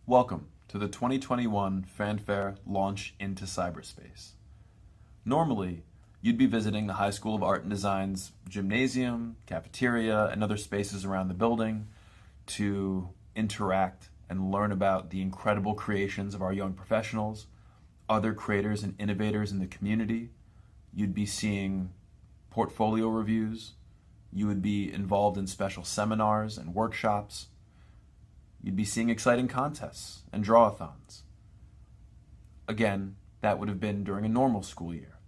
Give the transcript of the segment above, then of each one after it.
Welcome to the 2021 Fanfare Launch into Cyberspace. Normally, you'd be visiting the High School of Art and Design's gymnasium, cafeteria, and other spaces around the building to interact and learn about the incredible creations of our young professionals, other creators and innovators in the community. You'd be seeing portfolio reviews. You would be involved in special seminars and workshops. You'd be seeing exciting contests and drawathons. Again, that would have been during a normal school year.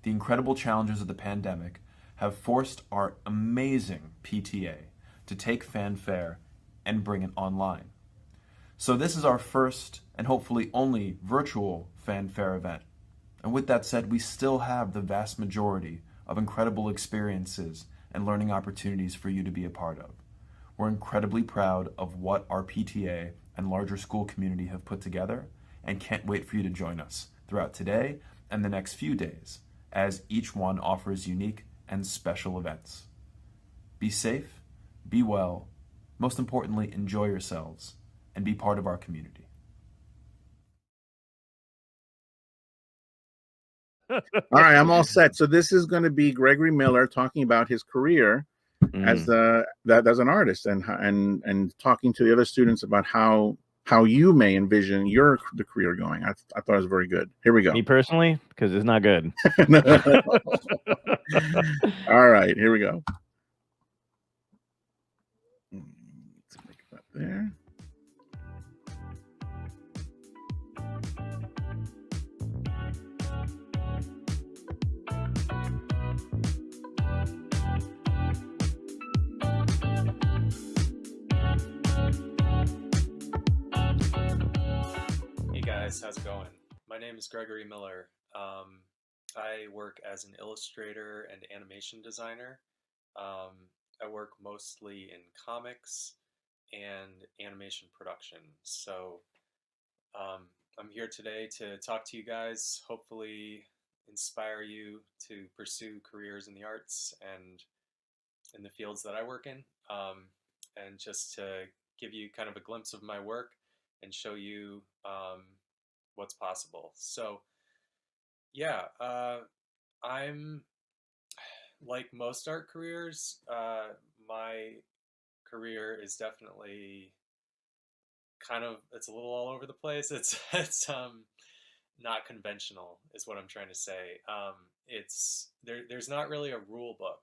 The incredible challenges of the pandemic have forced our amazing PTA to take Fanfare and bring it online. So this is our first and hopefully only virtual Fanfare event. And with that said, we still have the vast majority of incredible experiences and learning opportunities for you to be a part of. We're incredibly proud of what our PTA and larger school community have put together and can't wait for you to join us throughout today and the next few days as each one offers unique and special events. Be safe, be well, most importantly, enjoy yourselves and be part of our community. All right, I'm all set. So this is going to be Gregory Miller talking about his career as as an artist and talking to the other students about how you may envision the career going. I thought it was very good. Here we go. Me personally, because it's not good. All right, here we go. Let's make it up there. Hey guys, how's it going? My name is Gregory Miller. I work as an illustrator and animation designer. I work mostly in comics and animation production. So I'm here today to talk to you guys, hopefully inspire you to pursue careers in the arts and in the fields that I work in, and just to give you kind of a glimpse of my work and show you what's possible. So, yeah, I'm like most art careers. My career is definitely it's a little all over the place. It's not conventional, is what I'm trying to say. There's not really a rule book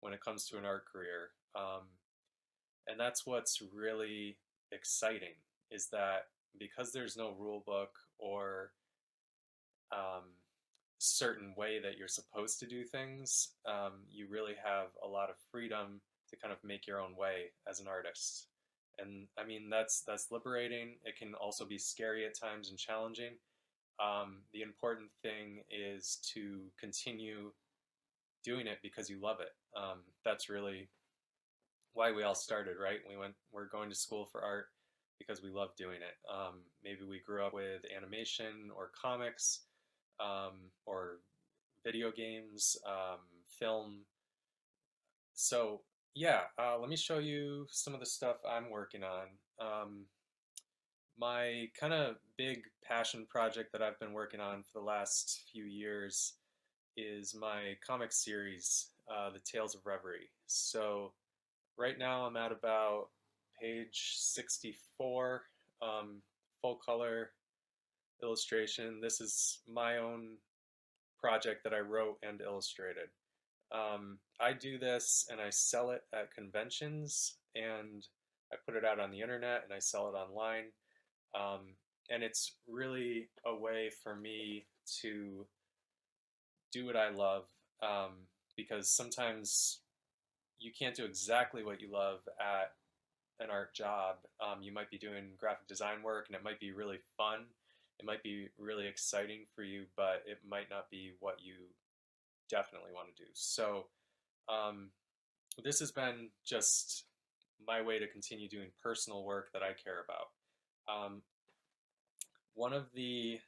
when it comes to an art career, and that's what's really exciting. Is that because there's no rule book or um, certain way that you're supposed to do things, you really have a lot of freedom to kind of make your own way as an artist. And I mean, that's liberating. It can also be scary at times and challenging. The important thing is to continue doing it because you love it. That's really why we all started, right? We're going to school for art because we love doing it. Maybe we grew up with animation or comics, or video games, film. So yeah, let me show you some of the stuff I'm working on. My kind of big passion project that I've been working on for the last few years is my comic series, The Tales of Reverie. So right now I'm at about page 64, full color illustration. This is my own project that I wrote and illustrated. I do this and I sell it at conventions, and I put it out on the internet and I sell it online. And it's really a way for me to do what I love, because sometimes you can't do exactly what you love at an art job. You might be doing graphic design work and it might be really fun. It might be really exciting for you, but it might not be what you definitely want to do. So um, this has been just my way to continue doing personal work that I care about. One of the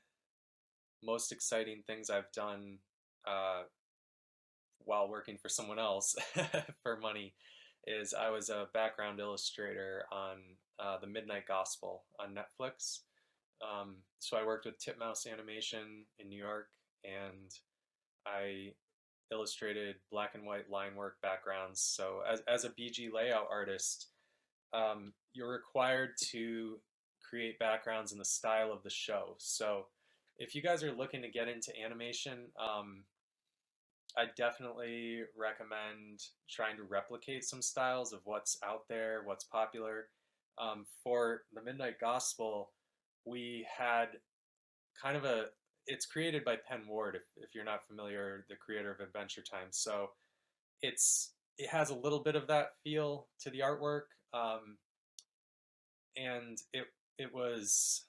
most exciting things I've done uh, while working for someone else for money is I was a background illustrator on The Midnight Gospel on Netflix. So I worked with Titmouse Animation in New York, and I illustrated black and white line work backgrounds. So as a BG layout artist, you're required to create backgrounds in the style of the show. So if you guys are looking to get into animation, I definitely recommend trying to replicate some styles of what's out there, what's popular. For the Midnight Gospel, we had kind of it's created by Penn Ward, if you're not familiar, the creator of Adventure Time. So it has a little bit of that feel to the artwork, and it was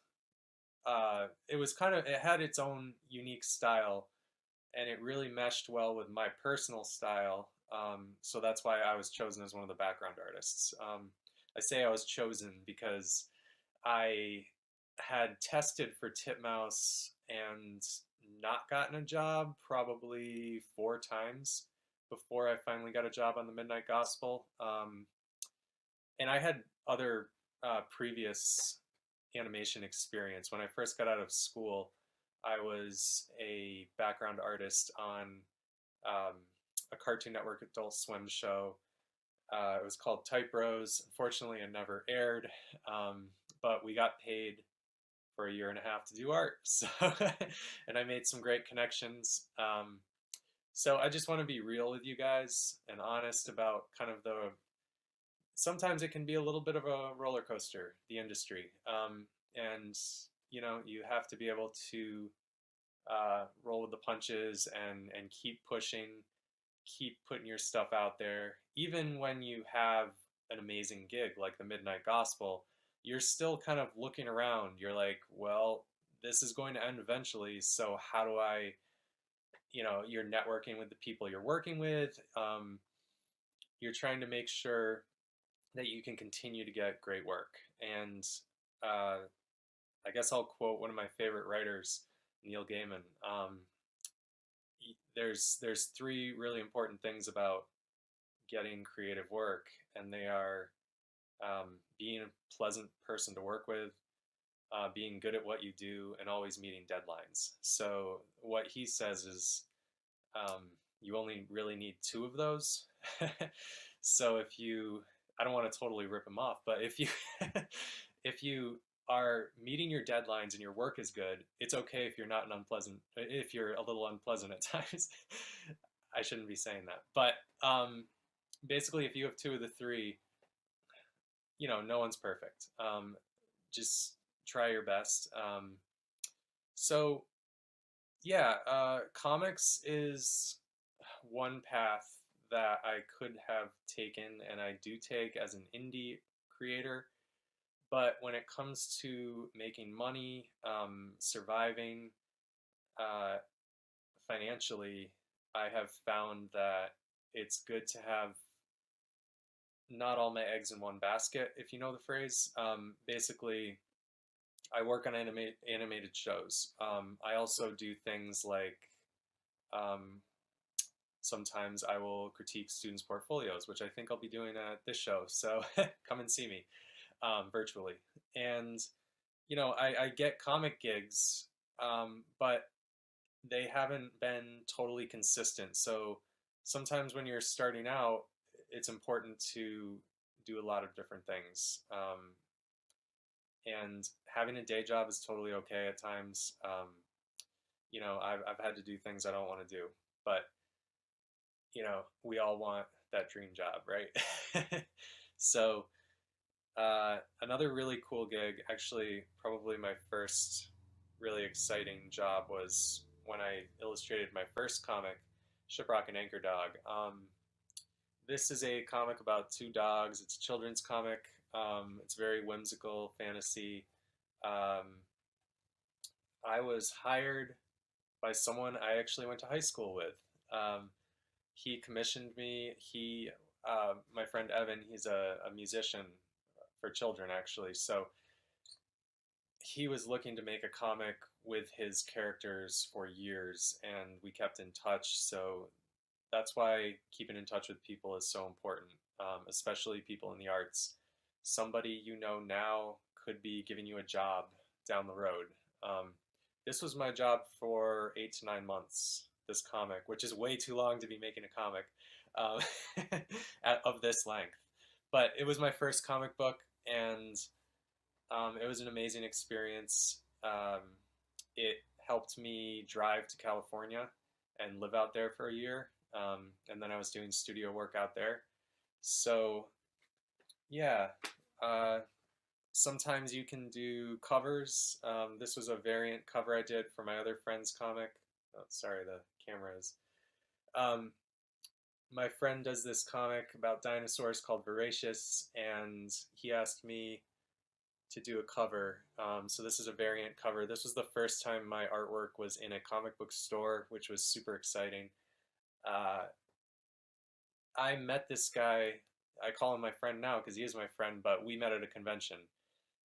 kind of, it had its own unique style, and it really meshed well with my personal style. So that's why I was chosen as one of the background artists. I say I was chosen because I had tested for Titmouse and not gotten a job probably 4 times before I finally got a job on the Midnight Gospel. And I had other previous animation experience. When I first got out of school, I was a background artist on a Cartoon Network Adult Swim show. It was called Type Bros. Unfortunately, it never aired, but we got paid for a year and a half to do art. So, and I made some great connections. So I just want to be real with you guys and honest about kind of sometimes it can be a little bit of a roller coaster, the industry. And, you have to be able to roll with the punches and keep pushing, keep putting your stuff out there. Even when you have an amazing gig like the Midnight Gospel, you're still kind of looking around. You're like, well, this is going to end eventually, so how do I, you're networking with the people you're working with. You're trying to make sure that you can continue to get great work. And I guess I'll quote one of my favorite writers, Neil Gaiman. There's 3 really important things about getting creative work, and they are being a pleasant person to work with, being good at what you do, and always meeting deadlines. So what he says is you only really need 2 of those. So I don't want to totally rip him off, but if you are meeting your deadlines and your work is good, it's okay if if you're a little unpleasant at times. I shouldn't be saying that, but basically, if you have 2 of the 3, no one's perfect. Just try your best. So yeah, comics is one path that I could have taken, and I do take as an indie creator. But when it comes to making money, surviving financially, I have found that it's good to have not all my eggs in one basket, if you know the phrase. Basically, I work on animated shows. I also do things like sometimes I will critique students' portfolios, which I think I'll be doing at this show. So come and see me virtually. And, I get comic gigs, but they haven't been totally consistent. So sometimes when you're starting out, it's important to do a lot of different things. And having a day job is totally okay at times. I've had to do things I don't want to do, but we all want that dream job, right? So another really cool gig, actually probably my first really exciting job, was when I illustrated my first comic, Shiprock and Anchor Dog. This is a comic about 2 dogs. It's a children's comic. It's very whimsical, fantasy. I was hired by someone I actually went to high school with. He commissioned me. My friend Evan, he's a musician for children, actually. So he was looking to make a comic with his characters for years, and we kept in touch. So that's why keeping in touch with people is so important. especially people in the arts. Somebody you know now could be giving you a job down the road. This was my job for 8 to 9 months, this comic, which is way too long to be making a comic of this length. But it was my first comic book, and it was an amazing experience. It helped me drive to California and live out there for a year. And then I was doing studio work out there. So, yeah, uh, sometimes you can do covers. This was a variant cover I did for my other friend's comic. Oh, sorry, the camera is. Um, my friend does this comic about dinosaurs called Voracious, and he asked me to do a cover. So this is a variant cover. This was the first time my artwork was in a comic book store, which was super exciting. Uh, I met this guy. I call him my friend now because he is my friend, but we met at a convention.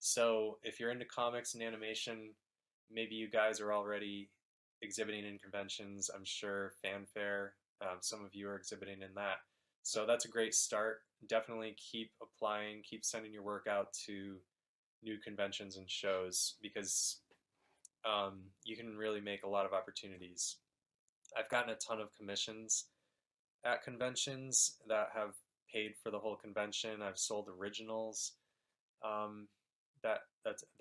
So if you're into comics and animation, maybe you guys are already exhibiting in conventions. I'm sure Fanfare, some of you are exhibiting in that. So that's a great start. Definitely keep applying, keep sending your work out to new conventions and shows, because you can really make a lot of opportunities. I've gotten a ton of commissions at conventions that have paid for the whole convention. I've sold originals um, that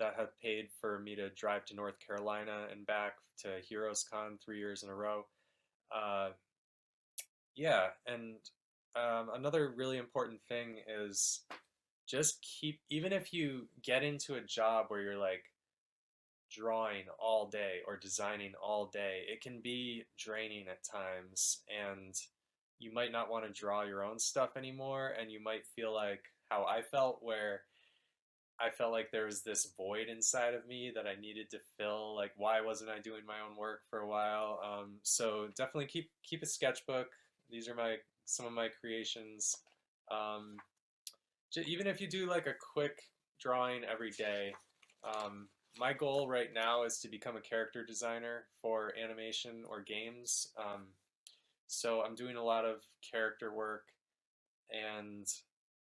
have paid for me to drive to North Carolina and back to HeroesCon 3 years in a row. Uh, yeah, and another really important thing is just keep, even if you get into a job where you're like drawing all day or designing all day, it can be draining at times, and you might not want to draw your own stuff anymore, and you might feel like how I felt, where I felt like there was this void inside of me that I needed to fill. Like, why wasn't I doing my own work for a while? So definitely keep a sketchbook. These are some of my creations. Um, Even if you do like a quick drawing every day, my goal right now is to become a character designer for animation or games. So I'm doing a lot of character work, and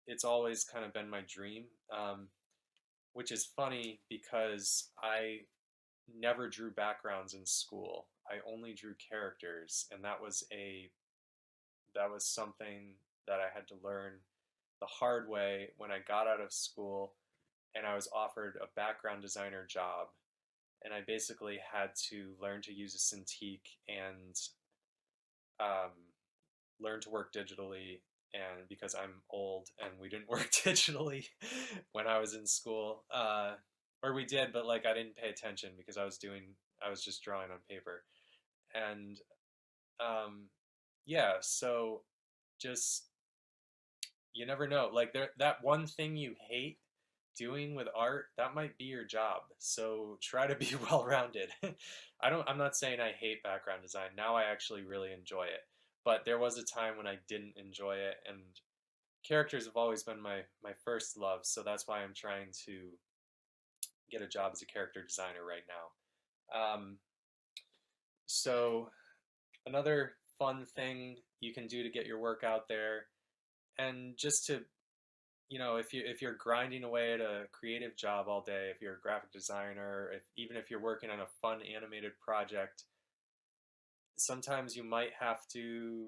it's always kind of been my dream, which is funny because I never drew backgrounds in school. I only drew characters, and that was something that I had to learn the hard way when I got out of school and I was offered a background designer job. And I basically had to learn to use a Cintiq and um, learn to work digitally. And because I'm old and we didn't work digitally when I was in school, or we did, but like I didn't pay attention because I was just drawing on paper. And yeah, so just, you never know. Like that one thing you hate doing with art, that might be your job. So try to be well-rounded. I'm not saying I hate background design. Now I actually really enjoy it. But there was a time when I didn't enjoy it, and characters have always been my first love, so that's why I'm trying to get a job as a character designer right now. So another fun thing you can do to get your work out there, and just to, if you're grinding away at a creative job all day, if you're a graphic designer, even if you're working on a fun animated project, sometimes you might have to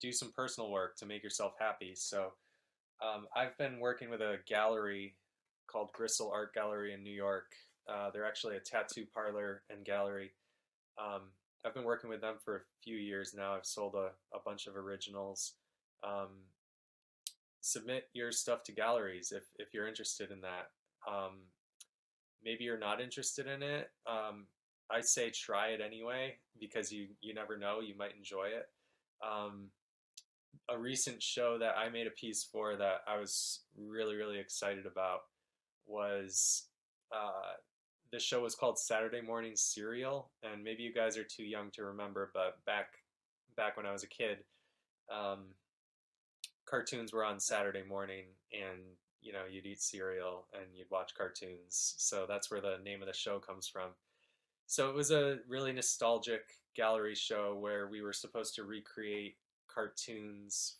do some personal work to make yourself happy. So I've been working with a gallery called Gristle Art Gallery in New York. They're actually a tattoo parlor and gallery. I've been working with them for a few years now. I've sold a bunch of originals. Submit your stuff to galleries if you're interested in that. Maybe you're not interested in it. I say try it anyway, because you never know, you might enjoy it. A recent show that I made a piece for that I was really, really excited about was the show was called Saturday Morning Serial, and maybe you guys are too young to remember, but back when I was a kid, cartoons were on Saturday morning, and you'd eat cereal and you'd watch cartoons. So that's where the name of the show comes from. So it was a really nostalgic gallery show where we were supposed to recreate cartoons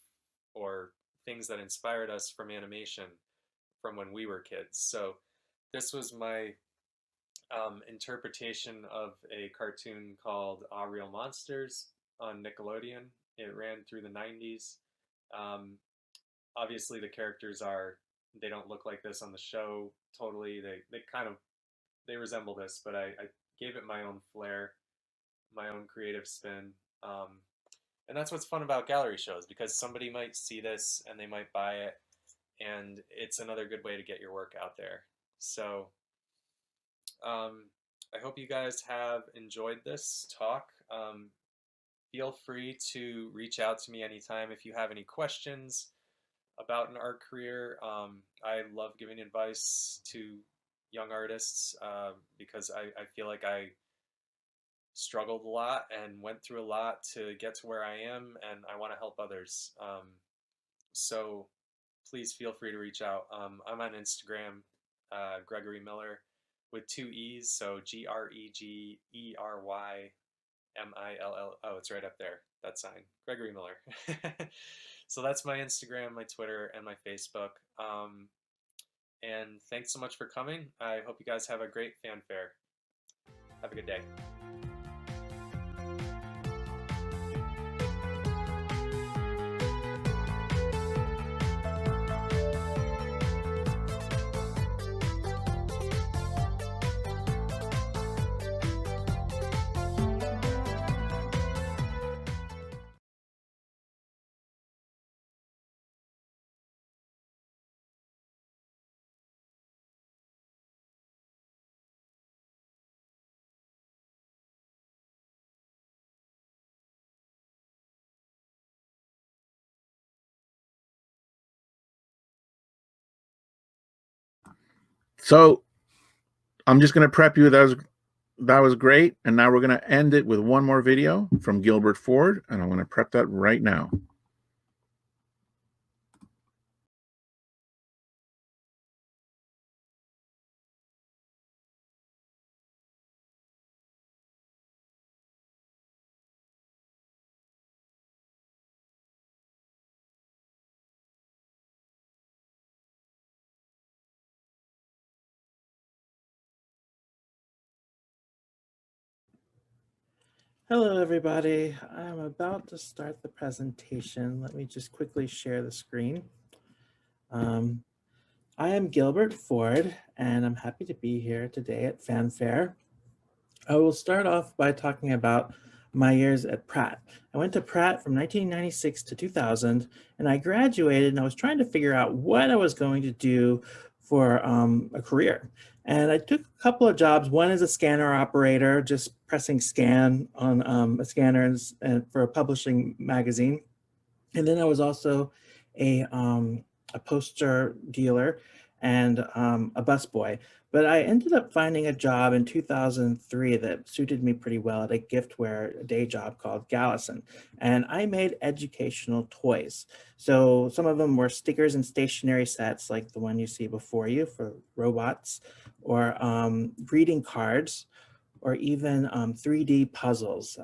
or things that inspired us from animation from when we were kids. So this was my interpretation of a cartoon called Ah Real Monsters on Nickelodeon. It ran through the 90s. Um, Obviously, the characters they don't look like this on the show totally. They kind of, they resemble this, but I gave it my own flair, my own creative spin. And that's what's fun about gallery shows, because somebody might see this and they might buy it, and it's another good way to get your work out there. So I hope you guys have enjoyed this talk. Feel free to reach out to me anytime if you have any questions about an art career. I love giving advice to young artists because I feel like I struggled a lot and went through a lot to get to where I am, and I want to help others. So please feel free to reach out. I'm on Instagram, Gregory Miller, with 2 E's, so GregerYMill. Oh, it's right up there, that sign, Gregory Miller. So that's my Instagram, my Twitter, and my Facebook. And thanks so much for coming. I hope you guys have a great fanfare. Have a good day. So I'm just going to prep you. That was great. And now we're going to end it with one more video from Gilbert Ford, and I'm going to prep that right now. Hello, everybody. I'm about to start the presentation. Let me just quickly share the screen. I am Gilbert Ford, and I'm happy to be here today at Fanfare. I will start off by talking about my years at Pratt. I went to Pratt from 1996 to 2000, and I graduated, and I was trying to figure out what I was going to do for a career. And I took a couple of jobs. One is a scanner operator, just pressing scan on a scanner and for a publishing magazine. And then I was also a poster dealer and a busboy. But I ended up finding a job in 2003 that suited me pretty well at a giftware day job called Gallison. And I made educational toys. So some of them were stickers and stationery sets like the one you see before you for robots, or greeting cards, or even 3D puzzles.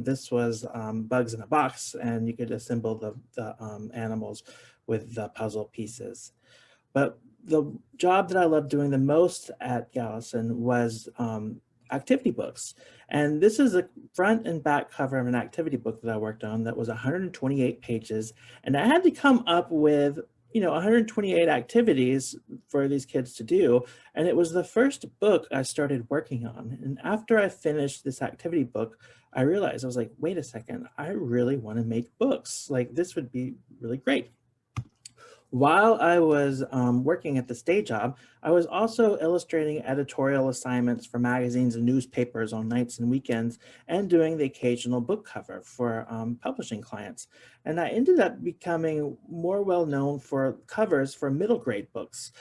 This was Bugs in a Box, and you could assemble the animals with the puzzle pieces. But the job that I loved doing the most at Gallison was activity books. And this is a front and back cover of an activity book that I worked on that was 128 pages. And I had to come up with 128 activities for these kids to do. And it was the first book I started working on. And after I finished this activity book, I realized, I was like, wait a second, I really want to make books. Like, this would be really great. While I was working at this day job, I was also illustrating editorial assignments for magazines and newspapers on nights and weekends, and doing the occasional book cover for publishing clients. And I ended up becoming more well known for covers for middle grade books.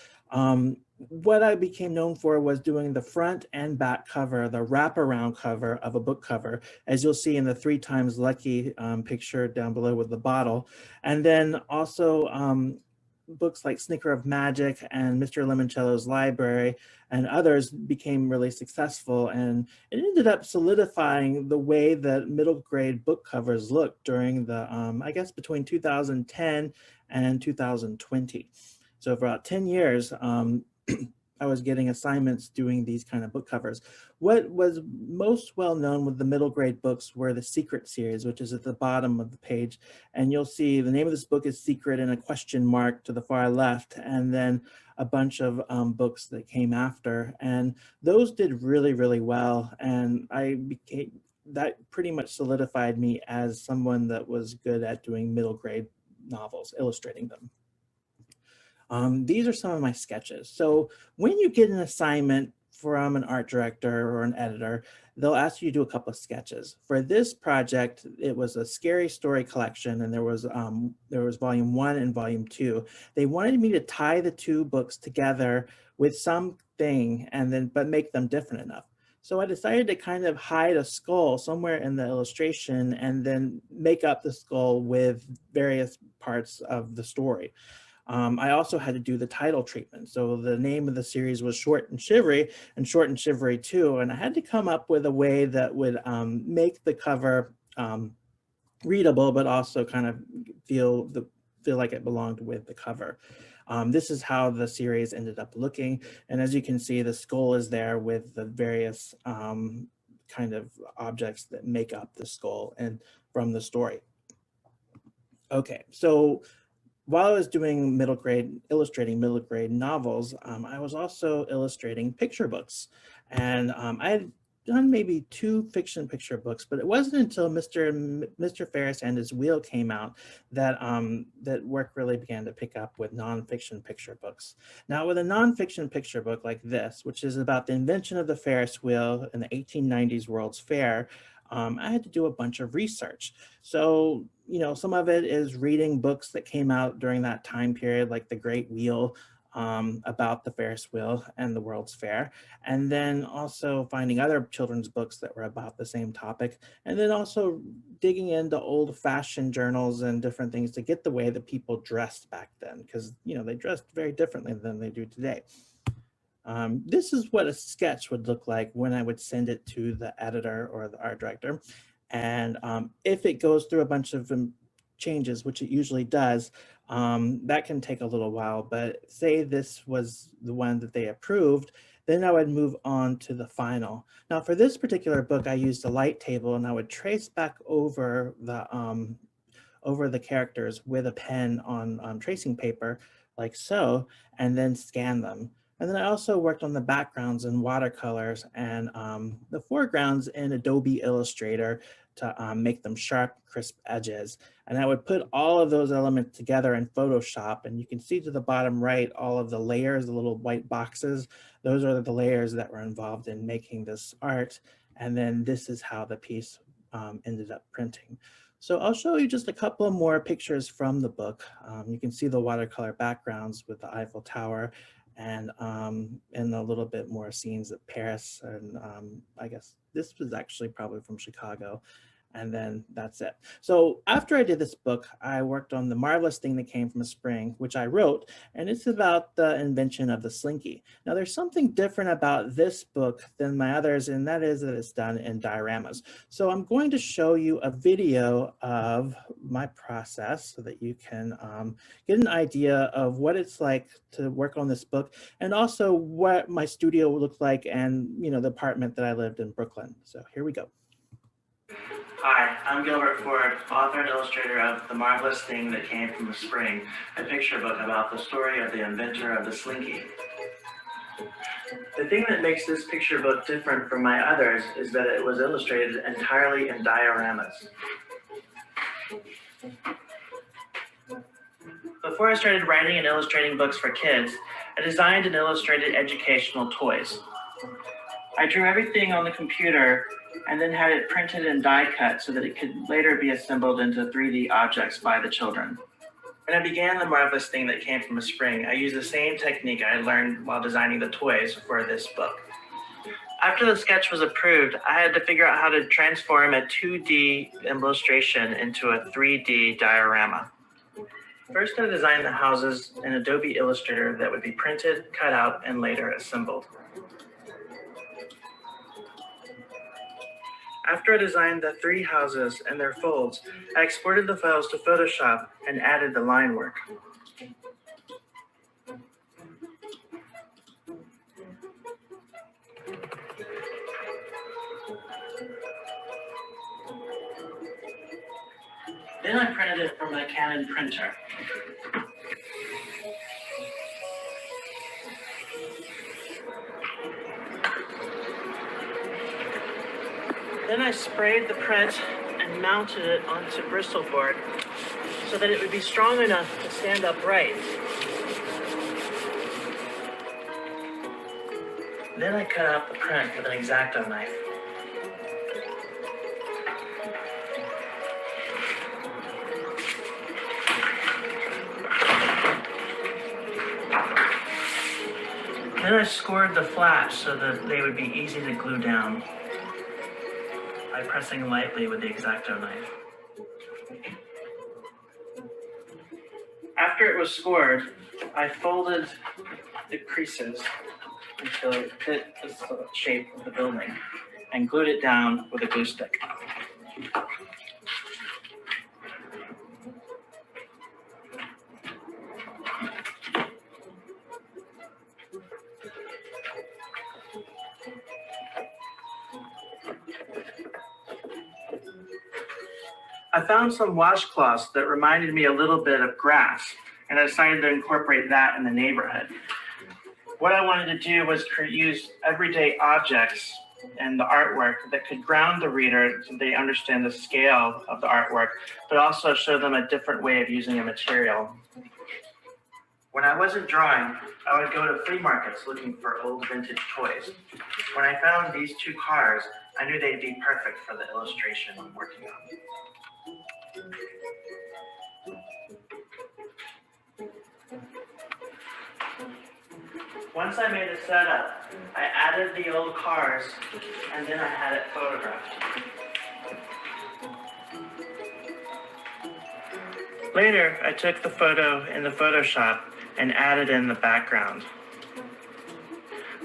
What I became known for was doing the front and back cover, the wraparound cover of a book cover, as you'll see in the 3 Times Lucky picture down below with the bottle. And then also books like Snicker of Magic and Mr. Limoncello's Library and others became really successful, and it ended up solidifying the way that middle grade book covers looked during the, I guess between 2010 and 2020. So for about 10 years, I was getting assignments doing these kind of book covers. What was most well known with the middle grade books were the Secret series, which is at the bottom of the page. And you'll see the name of this book is Secret and a question mark to the far left, and then a bunch of books that came after. And those did really, really well. And that pretty much solidified me as someone that was good at doing middle grade novels, illustrating them. These are some of my sketches. So when you get an assignment from an art director or an editor, they'll ask you to do a couple of sketches. For this project, it was a scary story collection, and there was volume 1 and volume 2. They wanted me to tie the two books together with something but make them different enough. So I decided to kind of hide a skull somewhere in the illustration and then make up the skull with various parts of the story. I also had to do the title treatment. So the name of the series was Short and Shivery 2, and I had to come up with a way that would make the cover readable, but also kind of feel like it belonged with the cover. This is how the series ended up looking. And as you can see, the skull is there with the various kind of objects that make up the skull and from the story. Okay, so while I was doing illustrating middle grade novels, I was also illustrating picture books. And I had done maybe 2 fiction picture books, but it wasn't until Mr. Ferris and His Wheel came out that that work really began to pick up with nonfiction picture books. Now, with a nonfiction picture book like this, which is about the invention of the Ferris wheel in the 1890s World's Fair, I had to do a bunch of research. So, some of it is reading books that came out during that time period, like The Great Wheel, about the Ferris wheel and the World's Fair, and then also finding other children's books that were about the same topic, and then also digging into old-fashioned journals and different things to get the way that people dressed back then, because they dressed very differently than they do today. This is what a sketch would look like when I would send it to the editor or the art director. And if it goes through a bunch of changes, which it usually does, that can take a little while. But say this was the one that they approved, then I would move on to the final. Now for this particular book, I used a light table, and I would trace back over the characters with a pen on tracing paper, like so, and then scan them. And then I also worked on the backgrounds in watercolors and the foregrounds in Adobe Illustrator to make them sharp, crisp edges. And I would put all of those elements together in Photoshop. And you can see to the bottom right, all of the layers, the little white boxes. Those are the layers that were involved in making this art. And then this is how the piece ended up printing. So I'll show you just a couple more pictures from the book. You can see the watercolor backgrounds with the Eiffel Tower, and a little bit more scenes of Paris. And I guess this was actually probably from Chicago. And then that's it. So after I did this book, I worked on The Marvelous Thing That Came from a Spring, which I wrote, and it's about the invention of the Slinky. Now there's something different about this book than my others, and that is that it's done in dioramas. So I'm going to show you a video of my process so that you can get an idea of what it's like to work on this book, and also what my studio looked like, and the apartment that I lived in Brooklyn. So here we go. Hi, I'm Gilbert Ford, author and illustrator of The Marvelous Thing That Came from a Spring, a picture book about the story of the inventor of the Slinky. The thing that makes this picture book different from my others is that it was illustrated entirely in dioramas. Before I started writing and illustrating books for kids, I designed and illustrated educational toys. I drew everything on the computer and then had it printed and die cut so that it could later be assembled into 3D objects by the children. When I began The Marvelous Thing That Came from a Spring, I used the same technique I learned while designing the toys for this book. After the sketch was approved, I had to figure out how to transform a 2D illustration into a 3D diorama. First, I designed the houses in Adobe Illustrator that would be printed, cut out, and later assembled. After I designed the 3 houses and their folds, I exported the files to Photoshop and added the line work. Then I printed it from a Canon printer. Then I sprayed the print and mounted it onto Bristol board so that it would be strong enough to stand upright. Then I cut out the print with an X-Acto knife. Then I scored the flaps so that they would be easy to glue down by pressing lightly with the X-Acto knife. After it was scored, I folded the creases until it fit the shape of the building and glued it down with a glue stick. I found some washcloths that reminded me a little bit of grass, and I decided to incorporate that in the neighborhood. What I wanted to do was use everyday objects and the artwork that could ground the reader so they understand the scale of the artwork, but also show them a different way of using a material. When I wasn't drawing, I would go to flea markets looking for old vintage toys. When I found these 2 cars, I knew they'd be perfect for the illustration I'm working on. Once I made a setup, I added the old cars and then I had it photographed. Later, I took the photo in the Photoshop and added in the background.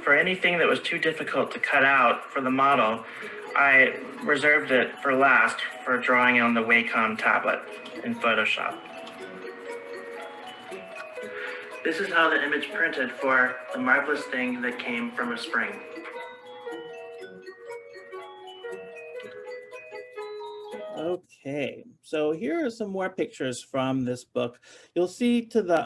For anything that was too difficult to cut out for the model, I reserved it for last for drawing on the Wacom tablet in Photoshop. This is how the image printed for The Marvelous Thing That Came from a Spring. Okay, so here are some more pictures from this book. You'll see to the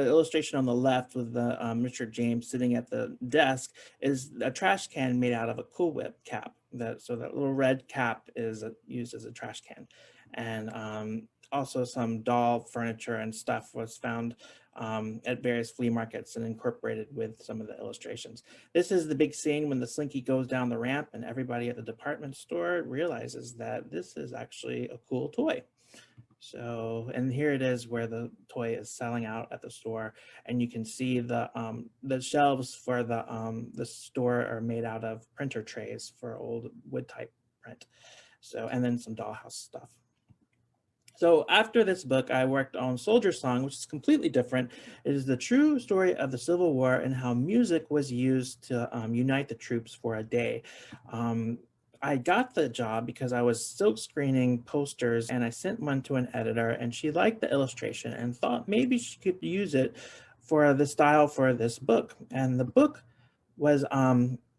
illustration on the left with the Richard James sitting at the desk is a trash can made out of a Cool Whip cap. So that little red cap is used as a trash can. And also some doll furniture and stuff was found at various flea markets and incorporated with some of the illustrations. This is the big scene when the Slinky goes down the ramp and everybody at the department store realizes that this is actually a cool toy. So, and here it is where the toy is selling out at the store, and you can see the shelves for the store are made out of printer trays for old wood type print. So, and then some dollhouse stuff. So after this book, I worked on Soldier Song, which is completely different. It is the true story of the Civil War and how music was used to unite the troops for a day. I got the job because I was silk screening posters and I sent one to an editor and she liked the illustration and thought maybe she could use it for the style for this book. And the book was,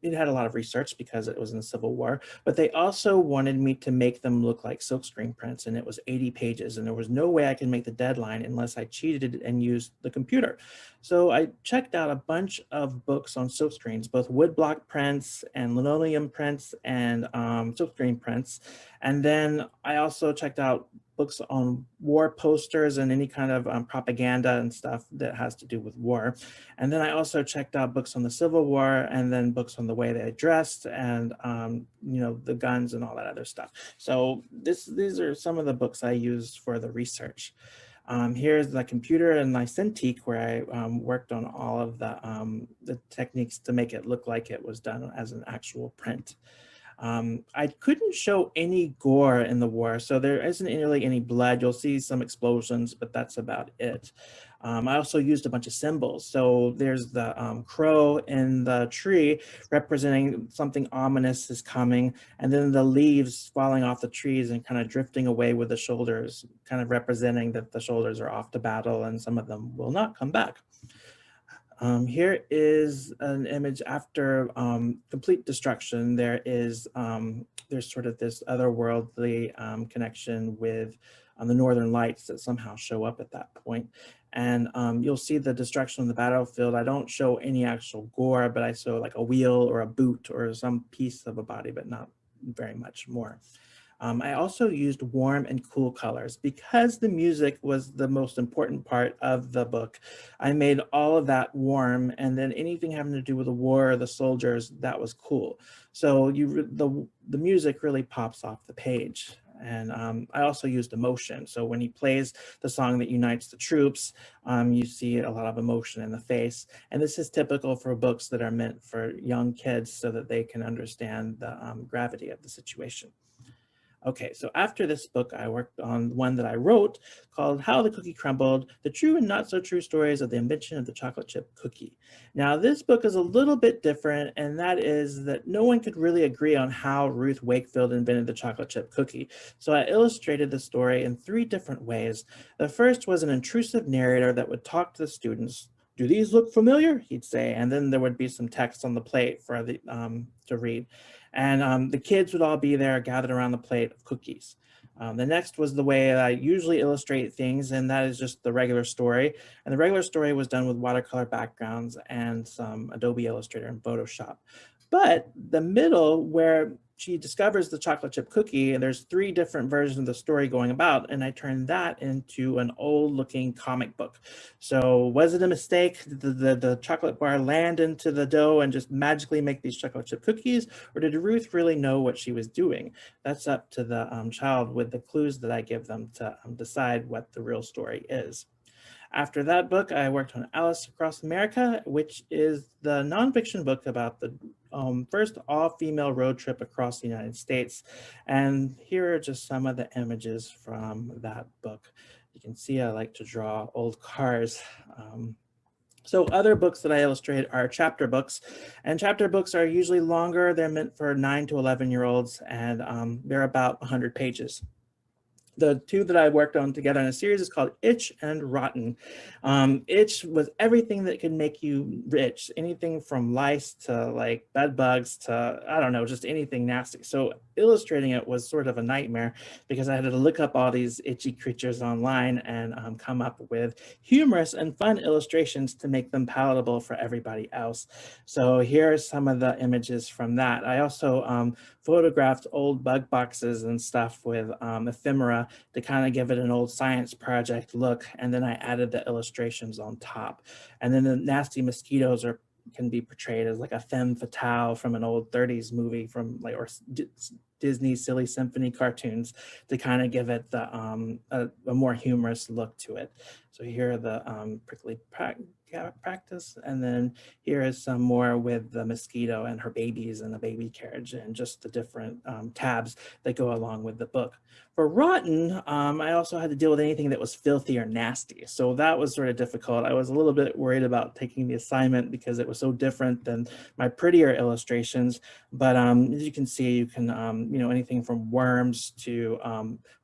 it had a lot of research because it was in the Civil War, but they also wanted me to make them look like silkscreen prints, and it was 80 pages, and there was no way I could make the deadline unless I cheated and used the computer. So I checked out a bunch of books on silkscreens, both woodblock prints and linoleum prints and silkscreen prints. And then I also checked out books on war posters and any kind of propaganda and stuff that has to do with war. And then I also checked out books on the Civil War and then books on the way they dressed and, you know, the guns and all that other stuff. So these are some of the books I used for the research. Here's the computer and my Cintiq where I worked on all of the techniques to make it look like it was done as an actual print. I couldn't show any gore in the war, so there isn't really any blood. You'll see some explosions, but that's about it. I also used a bunch of symbols. So there's the crow in the tree representing something ominous is coming, and then the leaves falling off the trees and kind of drifting away with the shoulders, kind of representing that the shoulders are off to battle and some of them will not come back. Here is an image after complete destruction. There's sort of this otherworldly connection with the Northern Lights that somehow show up at that point. And you'll see the destruction of the battlefield. I don't show any actual gore, but I show like a wheel or a boot or some piece of a body, but not very much more. I also used warm and cool colors because the music was the most important part of the book. I made all of that warm, and then anything having to do with the war or the soldiers, that was cool. So the music really pops off the page. And I also used emotion. So when he plays the song that unites the troops, you see a lot of emotion in the face. And this is typical for books that are meant for young kids so that they can understand the gravity of the situation. Okay, so after this book, I worked on one that I wrote called How the Cookie Crumbled, The True and Not So True Stories of the Invention of the Chocolate Chip Cookie. Now, this book is a little bit different, and that is that no one could really agree on how Ruth Wakefield invented the chocolate chip cookie. So I illustrated the story in 3 different ways. The first was an intrusive narrator that would talk to the students. Do these look familiar? He'd say, and then there would be some text on the plate for the to read. And the kids would all be there gathered around the plate of cookies. The next was the way I usually illustrate things, and that is just the regular story. And the regular story was done with watercolor backgrounds and some Adobe Illustrator and Photoshop. But the middle, where she discovers the chocolate chip cookie, and there's 3 different versions of the story going about, and I turned that into an old looking comic book. So was it a mistake? Did the chocolate bar land into the dough and just magically make these chocolate chip cookies? Or did Ruth really know what she was doing? That's up to the child with the clues that I give them to decide what the real story is. After that book, I worked on Alice Across America, which is the nonfiction book about the first all-female road trip across the United States. And here are just some of the images from that book. You can see I like to draw old cars. So other books that I illustrate are chapter books, and chapter books are usually longer. They're meant for 9 to 11-year-olds, and they're about 100 pages. The 2 that I worked on together in a series is called Itch and Rotten. Itch was everything that could make you rich, anything from lice to like bed bugs to, I don't know, just anything nasty. So illustrating it was sort of a nightmare because I had to look up all these itchy creatures online and come up with humorous and fun illustrations to make them palatable for everybody else. So here are some of the images from that. I also photographed old bug boxes and stuff with ephemera to kind of give it an old science project look. And then I added the illustrations on top. And then the nasty mosquitoes can be portrayed as like a femme fatale from an old 30s movie from like, or Disney Silly Symphony cartoons to kind of give it the a more humorous look to it. So here are the prickly practice, and then here is some more with the mosquito and her babies and the baby carriage and just the different tabs that go along with the book. For Rotten, I also had to deal with anything that was filthy or nasty. So that was sort of difficult. I was a little bit worried about taking the assignment because it was so different than my prettier illustrations. But as you can see, you can, anything from worms to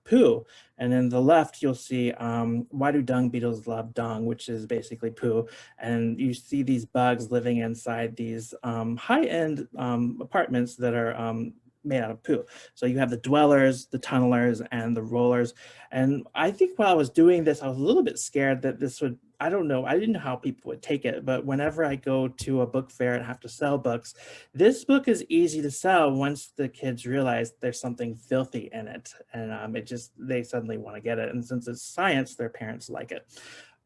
poo. And then the left, you'll see why do dung beetles love dung, which is basically poo. And you see these bugs living inside these high-end apartments that are made out of poo. So you have the dwellers, the tunnelers, and the rollers. And I think while I was doing this, I was a little bit scared that this would, I don't know, I didn't know how people would take it, but whenever I go to a book fair and have to sell books, this book is easy to sell once the kids realize there's something filthy in it. And they suddenly want to get it. And since it's science, their parents like it.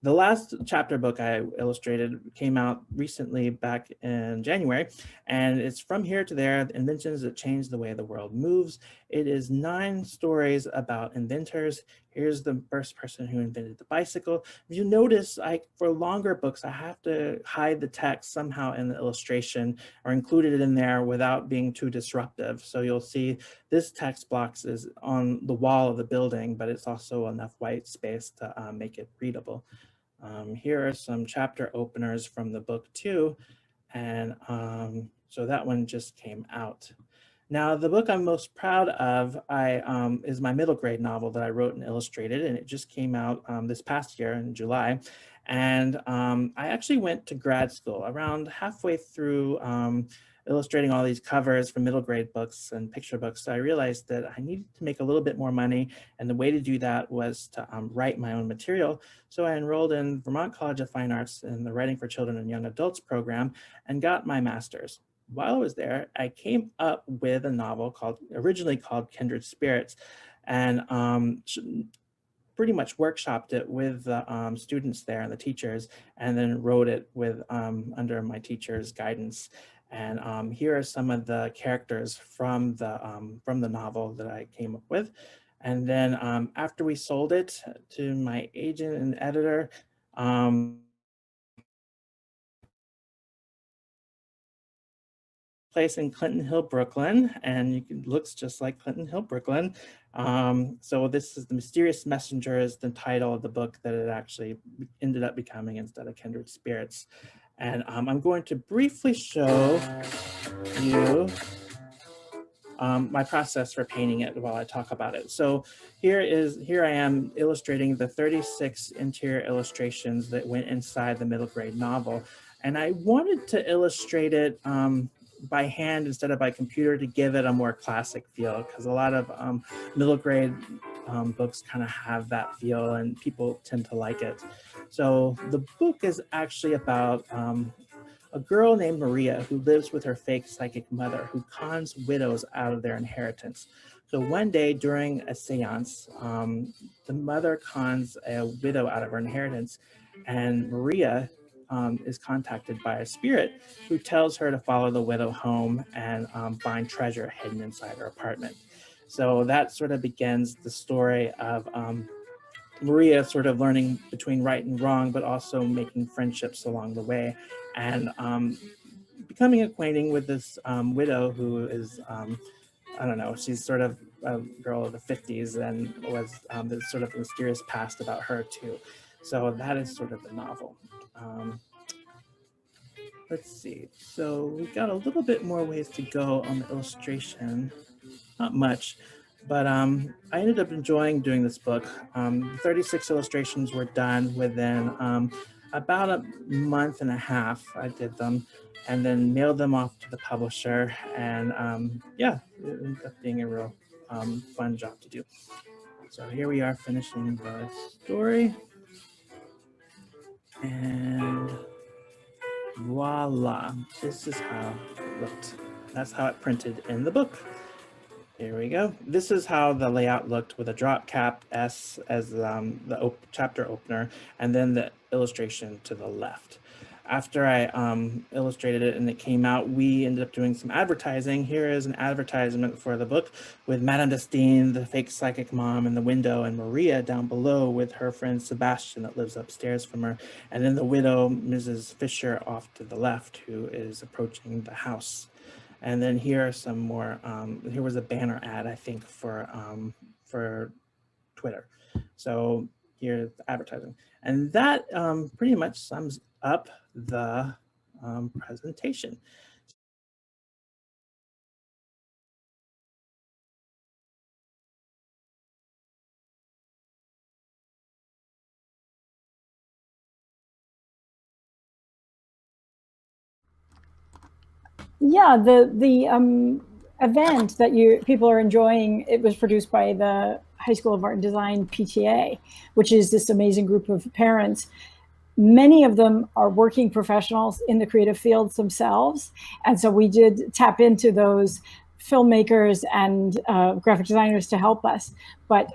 The last chapter book I illustrated came out recently back in January, and it's From Here to There, Inventions That Change the Way the World Moves. It is 9 stories about inventors. Here's the first person who invented the bicycle. If you notice, for longer books, I have to hide the text somehow in the illustration or include it in there without being too disruptive. So you'll see this text box is on the wall of the building, but it's also enough white space to make it readable. Here are some chapter openers from the book too. And so that one just came out. Now, the book I'm most proud of is my middle grade novel that I wrote and illustrated, and it just came out this past year in July. And I actually went to grad school around halfway through illustrating all these covers for middle grade books and picture books. So I realized that I needed to make a little bit more money, and the way to do that was to write my own material. So I enrolled in Vermont College of Fine Arts in the Writing for Children and Young Adults program and got my master's. While I was there, I came up with a novel originally called Kindred Spirits, and pretty much workshopped it with the students there and the teachers, and then wrote it with under my teacher's guidance. And here are some of the characters from the novel that I came up with. And then after we sold it to my agent and editor, place in Clinton Hill, Brooklyn, and it looks just like Clinton Hill, Brooklyn. So this is The Mysterious Messenger is the title of the book that it actually ended up becoming instead of Kindred Spirits. And I'm going to briefly show you my process for painting it while I talk about it. So here I am illustrating the 36 interior illustrations that went inside the middle grade novel. And I wanted to illustrate it by hand instead of by computer to give it a more classic feel, because a lot of middle grade books kind of have that feel and people tend to like it. So the book is actually about a girl named Maria who lives with her fake psychic mother who cons widows out of their inheritance. So one day during a seance, the mother cons a widow out of her inheritance, and Maria is contacted by a spirit who tells her to follow the widow home and find treasure hidden inside her apartment. So that sort of begins the story of Maria sort of learning between right and wrong, but also making friendships along the way, and becoming acquainted with this widow who is, I don't know, she's sort of a girl of the 50s and was there's sort of a mysterious past about her too. So that is sort of the novel. Let's see, so we've got a little bit more ways to go on the illustration, not much, but I ended up enjoying doing this book. 36 illustrations were done within about a month and a half. I did them and then mailed them off to the publisher, and yeah, it ended up being a real fun job to do. So here we are finishing the story, and voila, this is how it looked. That's how it printed in the book. Here we go. This is how the layout looked with a drop cap S as the chapter opener, and then the illustration to the left. After I illustrated it and it came out, we ended up doing some advertising. Here is an advertisement for the book with Madame Destine, the fake psychic mom, in the window, and Maria down below with her friend Sebastian that lives upstairs from her, and then the widow, Mrs. Fisher, off to the left, who is approaching the house. And then here are some more, here was a banner ad, I think, for Twitter. So here's the advertising. And that pretty much sums up the presentation. Yeah, the event that people are enjoying, it was produced by the High School of Art and Design PTA, which is this amazing group of parents. Many of them are working professionals in the creative fields themselves. And so we did tap into those filmmakers and graphic designers to help us. But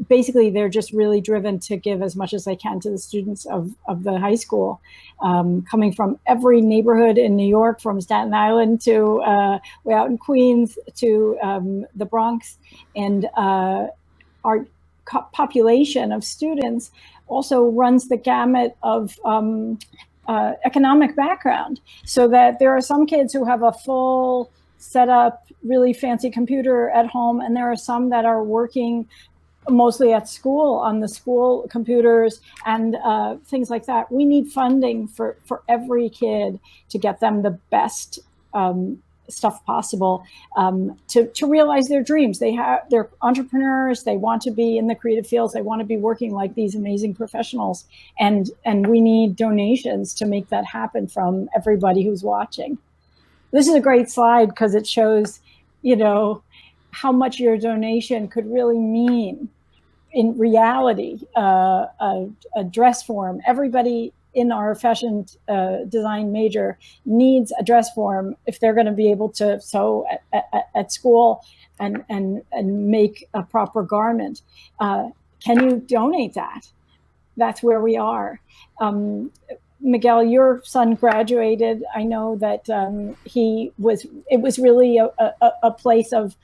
basically, they're just really driven to give as much as they can to the students of the high school, coming from every neighborhood in New York, from Staten Island to way out in Queens to the Bronx. And our population of students also runs the gamut of economic background, so that there are some kids who have a full setup, really fancy computer at home, and there are some that are working mostly at school on the school computers and things like that. We need funding for every kid to get them the best stuff possible to realize their dreams. They're entrepreneurs. They want to be in the creative fields. They want to be working like these amazing professionals, and we need donations to make that happen from everybody who's watching. This is a great slide because it shows, how much your donation could really mean in reality. A dress form. Everybody in our fashion design major needs a dress form if they're going to be able to sew at school and make a proper garment. Can you donate that? That's where we are. Miguel, your son graduated. I know that it was really a place of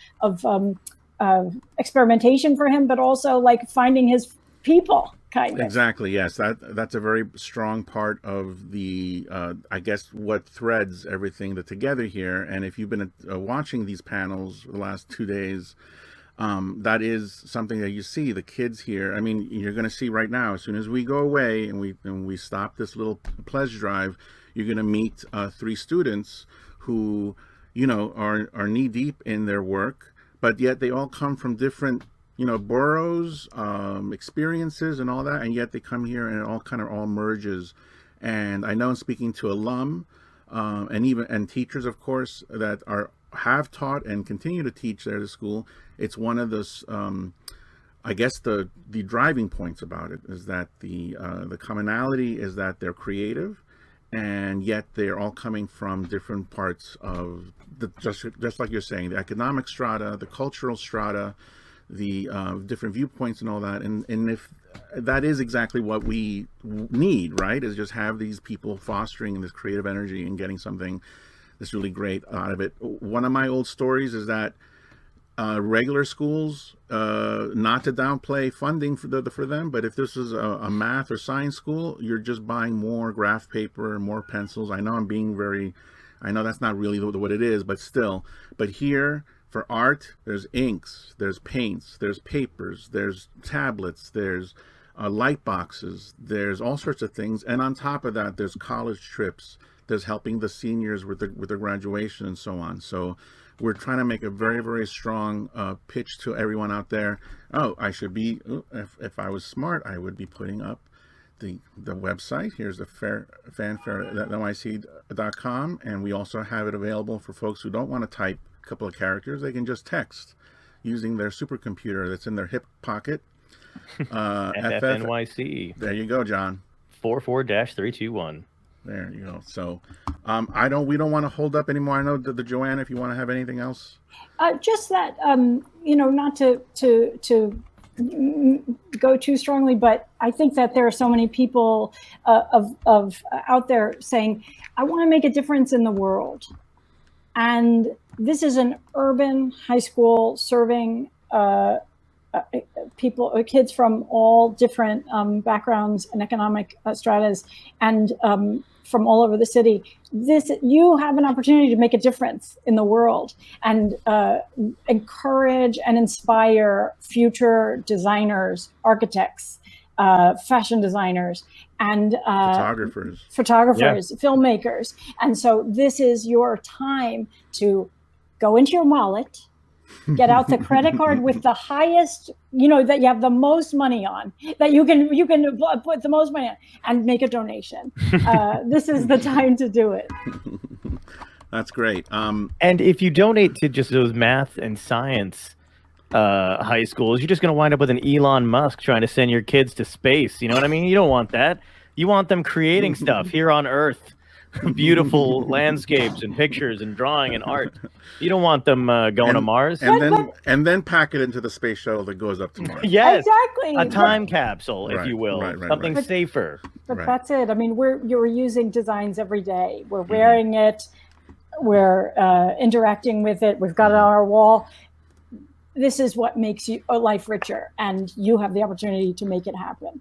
experimentation for him, but also like finding his people, kind of. Exactly. Yes, that's a very strong part of the I guess what threads everything together here. And if you've been watching these panels the last 2 days, that is something that you see the kids here. I mean, you're going to see right now, as soon as we go away and we stop this little pledge drive, you're going to meet 3 students who, are knee deep in their work, but yet they all come from different, boroughs, experiences and all that. And yet they come here and it all merges. And I know in speaking to alum and teachers, of course, that have taught and continue to teach there at the school, it's one of those I guess the driving points about it is that the commonality is that they're creative, and yet they're all coming from different parts of just like you're saying, the economic strata, the cultural strata, the different viewpoints and all that. And if that is exactly what we need, right, is just have these people fostering this creative energy and getting something that's really great out of it. One of my old stories is that regular schools, not to downplay funding for them, but if this is a math or science school, you're just buying more graph paper, more pencils. I know I know that's not really what it is, but still. But here, for art, there's inks, there's paints, there's papers, there's tablets, there's light boxes, there's all sorts of things. And on top of that, there's college trips, there's helping the seniors with their graduation and so on. So we're trying to make a very, very strong pitch to everyone out there. I should be, if I was smart, I would be putting up the website. Here's the fanfare.nyc.com, and we also have it available for folks who don't want to type a couple of characters. They can just text using their supercomputer that's in their hip pocket. FNYC. There you go, John. 44-321. There you go. So we don't want to hold up anymore. I know the Joanna, if you want to have anything else. Just that, not to go too strongly, but I think that there are so many people out there saying, I want to make a difference in the world. And this is an urban high school serving kids from all different backgrounds and economic stratas, and from all over the city. You have an opportunity to make a difference in the world and encourage and inspire future designers, architects, fashion designers, and photographers, filmmakers. And so this is your time to go into your wallet, get out the credit card with the highest, that you have the most money on, that you can put the most money on, and make a donation. This is the time to do it. That's great. And if you donate to just those math and science high schools, you're just going to wind up with an Elon Musk trying to send your kids to space. You know what I mean? You don't want that. You want them creating stuff here on Earth. Beautiful landscapes and pictures and drawing and art. You don't want them going to Mars. And then pack it into the space shuttle that goes up to Mars. Yes, exactly. A time capsule, if you will, something safer. But that's it. I mean, you're using designs every day. We're wearing it. We're interacting with it. We've got it on our wall. this is what makes you a life richer, and you have the opportunity to make it happen.